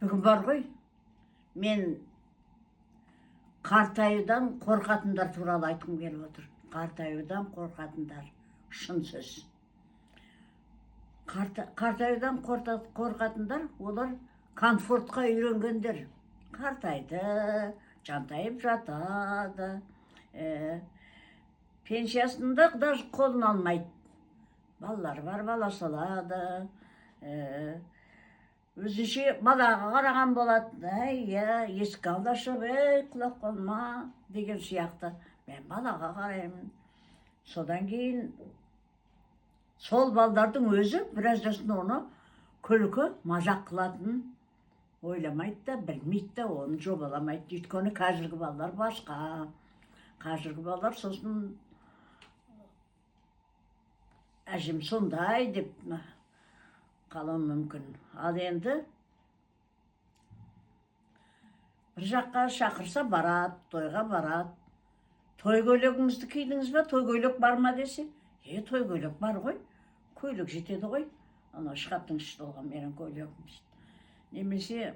Бүгін бар ғой, мен қартаюдан қорқатындар туралы айтқым келіп отыр. Қартаюдан қорқатындар, шын сөз. Қартаюдан қорқатындар, олар комфортқа үйренгендер. Қартайды, жантайып жатады, пенсиясында даже қолын алмайды. Балалар бар, бала салады, өзінше балаға қараған болады. Есік алды ашып, құлап қалма деген сияқты. Мен балаға қараймын. Содан кейін сол балдардың өзі біраздасын оны күлкі, мазақ қылатын ойламайды да, білмейді да, оны жобаламайды. Өйткені қазіргі балалар басқа. Қазіргі балалар сосын әжем сондай деп қалуы мүмкін. Ал енді бір жаққа шақырса барады, тойға барады. Той көйлегіңізді кидіңіз бе, той көйлек бар ма десе, той көйлек бар ғой, көйлек жетеді ғой. Ана шкаптың ішінде болған менің көйлегім. Немесе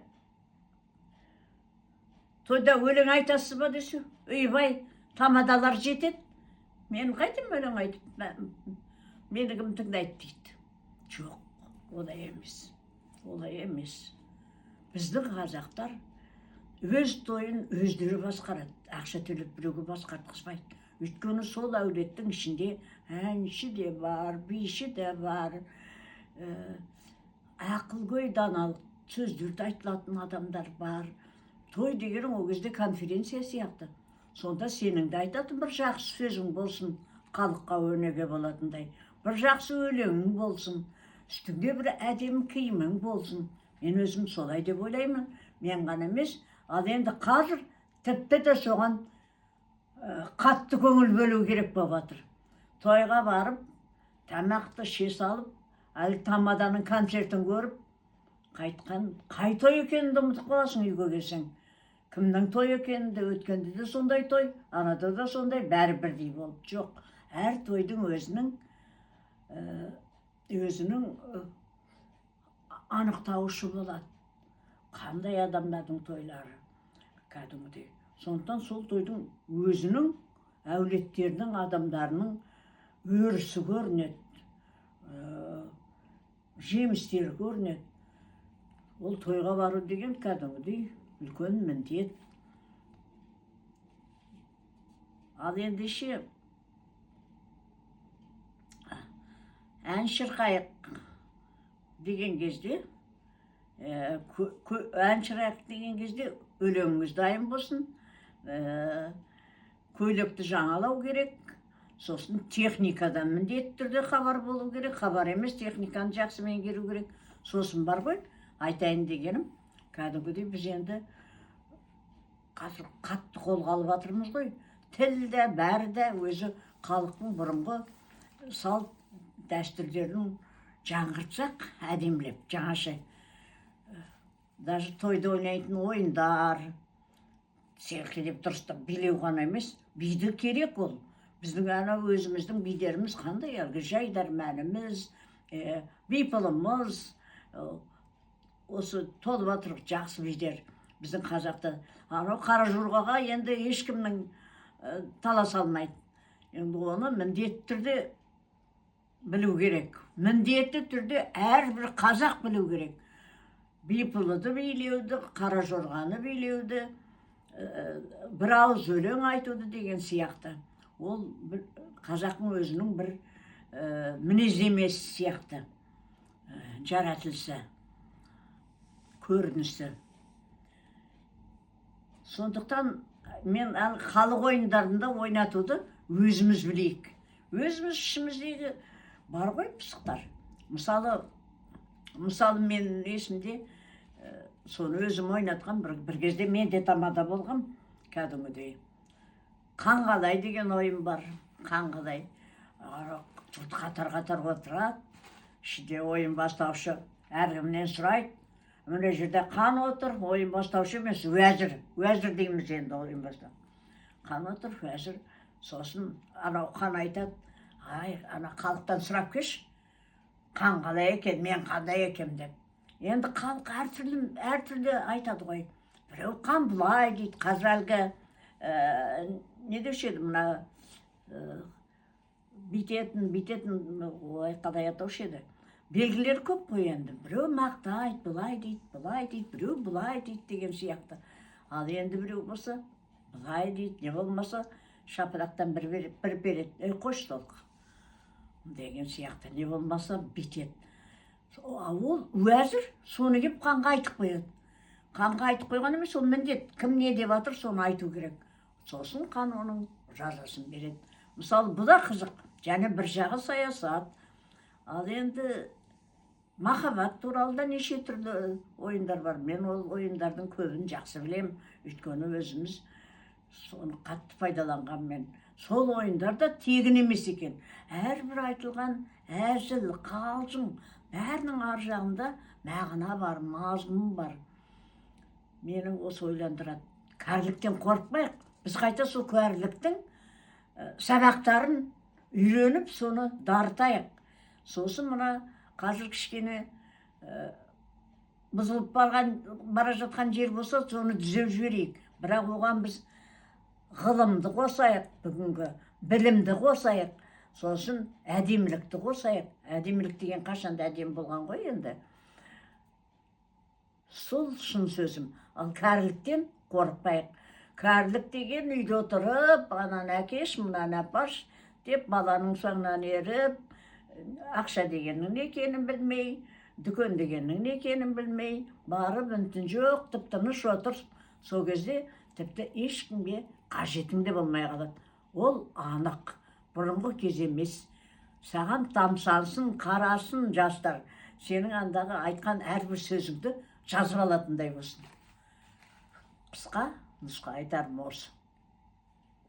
тойда өлең айтасыз ба десе, үйбай тамадалар жетеді. Мен қайтем өлең айтып, мені кім тыңдайды дейді. Жоқ, олай емес. Олай емес. Біздің қазақтар өз тойын өздері басқарады. Ақша төлеп біреуге басқартқызбайды. Өйткені сол әулеттің ішінде әнші де бар, биші де бар, ақылгөй даналық сөздерді айтылатын адамдар бар. Той деген ол кезде конференция сияқты. Сонда сенің де айтатын бір жақсы сөзің болсын, халыққа өнеге болатындай. Бір жақсы өлеңің болсын, үстіңде бір әдемі киімің болсын. Мен өзім солай деп ойлаймын. Мен ғана емес, ал енді қазір тіпті де соған қатты көңіл бөлу керек болып жатыр. Тойға барып, тамақты ше салып, әлі тамаданың концертін көріп, қайтқан, қай той екенін де ұмытып қаласың үйге келсең. Кімнің той екенін де, өткенде де сондай той, анада да сондай, бәрі бірдей болып. Жоқ, әр тойдың өзінің анықтауышы болады. Қандай адамдардың тойлары кәдімгідей. Сондықтан сол тойдың өзінің әулеттерінің адамдарының өрісі көрінеді, жемістері көрінеді. Ол тойға бару деген кәдімгідей үлкен міндет. Ал ендеше ән шырқайық деген кезде, ән шырқайық деген кезде өлеңіңіз дайын болсын, көйлекті жаңалау керек, сосын техникадан міндетті түрде хабар болу керек, хабар емес, техниканы жақсы меңгеру керек. Сосын бар ғой, айтайын дегенім, кәдімгідей біз енді қазір қатты қолға алып жатырмыз ғой. Тілді, бәрі де өзі халықтың бұрынғы салт дәстүрлерін жаңғыртсақ, әдемілеп, жаңаша. Даже тойда ойнайтын ойындар, серкелеп дұрыстап билеу ғана емес, биді керек ол. Біздің ана өзіміздің бидеріміз қандай, әлгі жайдар мәніміз, бейпылымыз, осы толып жатыр жақсы бидер. Біздің қазақта анау қара жорғаға енді ешкімнің таласа алмайды. Енді оны міндетті түрде білу керек. Міндетті түрде әрбір қазақ білу керек. Бейпылыды билеуді, қара жорғаны билеуді, бір ауыз өлең айтуды деген сияқты. Ол қазақтың өзінің бір мінездемесі сияқты, жаратылысы, көрінісі. Сондықтан мен халық ойындарында ойнатуды өзіміз білейік. Өзіміз ішіміздегі бар ғой пысықтар. Мысалы мен есімде соны өзім ойнатқан бір кезде мен де тамада болғам, кәдімгідей. Қанғалай деген ойын бар. Қанғалай. Жұрт қатар-қатар отырады. Ішінде ойын бастаушы әркімнен сұрайды. Мына жерде қан отыр, ойын бастаушы емес, уәзір. Уәзір дейміз енді ойын бастау. Қан отыр, уәзір. Сосын анау қан айтады. Ана халықтан сұрап кеш. Қан қалай екен, мен қандай екем деп. енді халық әртүрлі айтады ғой. Біреу қан бұлай дейді, қазір әлгі не деуші еді, мына бүйтетін ой қалай атаушы еді, белгілер көп қой енді. Біреу мақтайды, бұлай дейді, біреу бұлай дейді деген сияқты. Ал енді біреу болса бұлай дейді, не болмаса шапырақтан бір береді, қош толық деген сияқты, не болмаса бүйтеді. Ол уәзір соны кеп қанға айтып қояды. Қанға айтып қойған емес, ол міндет. Кім не деп жатыр, соны айту керек. Сосын қан оның жазасын береді. Мысалы, бұл да қызық. Және бір жағы саясат. Ал енді махаббат туралы да неше түрлі ойындар бар. Мен ол ойындардың көбін жақсы білем. Өйткені өзіміз соны қатты пайдаланғанмен. Сол ойындар да тегін емес екен. Әрбір айтылған әзіл, қалжың, бәрінің ар жағында мағына бар, мазмұн бар. Мені осы ойландырады. Кәріліктен қорықпайық. Біз қайта сол кәріліктің сабақтарын үйреніп, соны дарытайық. Сосын мына қазір кішкене бұзылып бара жатқан жер болса, соны түзеп жіберейік. Бірақ оған біз ғылымды қосайық, бүгінгі білімді қосайық. Сосын әдемілікті қосайық. Әдемілік деген қашанда әдем болған ғой енді. Сол шын сөзім. Ал кәріліктен қорықпайық. Кәрілік деген үйде отырып, ананы әкеш, мұнаны апаш деп баланың соңынан еріп, ақша дегеннің не екенін білмей, дүкен дегеннің не екенін білмей, барып үнтін жоқ, тып-тыныш отыр. Сол кезде тіпті ешкімге қажетің де болмай қалады. Ол анық, бұрынғы кез емес. Саған тамсансын, қарасын жастар. Сенің андағы айтқан әрбір сөзіңді жазып алатындай болсын. Қысқа нұсқа айтарым осы.